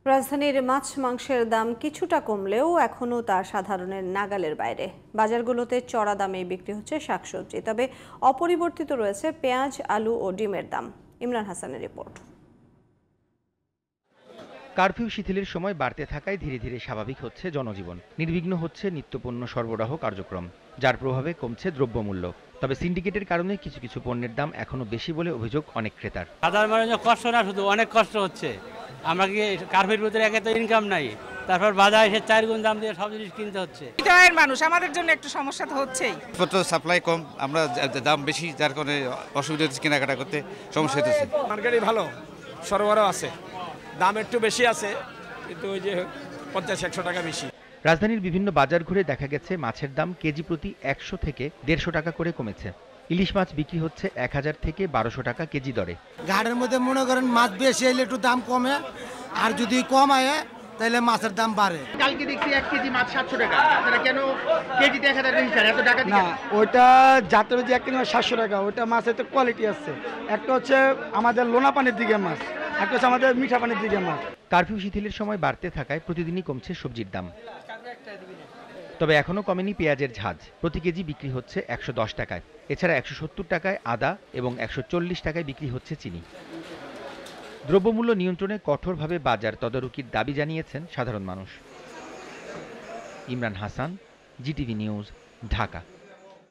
রাজধানীর মাছ মাংসের দাম কিছুটা কমলেও এখনও তা সাধারণের নাগালের বাইরে। বাজারগুলোতে চড়া দামে বিক্রি হচ্ছে শাকসবজি, তবে অপরিবর্তিত রয়েছে পেঁয়াজ, আলু ও ডিমের দাম। ইমরান হাসানের রিপোর্ট। কারফিউ শিথিলের সময় বাড়তে থাকায় ধীরে ধীরে স্বাভাবিক হচ্ছে জনজীবন, নির্বিঘ্ন হচ্ছে নিত্যপণ্য সরবরাহ কার্যক্রম, যার প্রভাবে কমছে দ্রব্যমূল্য। তবে সিন্ডিকেটের কারণে কিছু কিছু পণ্যের দাম এখনো বেশি বলে অভিযোগ অনেক ক্রেতার। সাধারণ মানুষের কষ্ট না, শুধু অনেক কষ্ট হচ্ছে। আমরা কি কার্ফের ভিতরে একে তো ইনকাম নাই, তারপর বাজারে এসে 4 গুণ দাম দিয়ে সব জিনিস কিনতে হচ্ছে। মানুষ আমাদের জন্য একটু সমস্যা তো হচ্ছেই। সাপ্লাই কম, আমরা দাম বেশি, যার কারণে অসুবিধা হচ্ছে, কেনাকাটা করতে সমস্যা হচ্ছে। মার্কেটে ভালো সরবরাহ আছে, দাম একটু বেশি আছে, কিন্তু ওই যে 50-100 টাকা বেশি। রাজধানীর বিভিন্ন বাজার ঘুরে দেখা গেছে মাছের দাম কেজি প্রতি 100 থেকে 150 টাকা করে কমেছে। ইলিশ মাছ বিক্রি হচ্ছে 1000 থেকে 1200 টাকা কেজি দরে। ঘাটের মধ্যে মনে করেন মাছ বেশি এলে একটু দাম কমে, আর যদি কম আয় তাহলে মাছের দাম বাড়ে। কালকে দেখছি 1 কেজি মাছ 700 টাকা, আপনারা কেন কেজিতে 1000 টাকা এত টাকা না? ওইটা জাতের যে 1 কেজি মাছ 700 টাকা, ওইটা মাছের তো কোয়ালিটি আছে। একটা হচ্ছে আমাদের লোনা পানির দিকে মাছ, একটা হচ্ছে আমাদের মিঠা পানির দিকে মাছ। কারফিউ শিথিলের সময় বাড়তে থাকায় প্রতিদিনই কমছে সবজির দাম। তবে এখনো কমেনি পেঁয়াজের ঝাঁজ, প্রতি কেজি বিক্রি হচ্ছে 110 টাকায়। এছাড়া 170 টাকায় আদা এবং 140 টাকায় বিক্রি হচ্ছে চিনি। দ্রব্যমূল্য নিয়ন্ত্রণে কঠোরভাবে বাজার তদারকির দাবি জানিয়েছেন সাধারণ মানুষ। Imran Hasan, GTV news, Dhaka.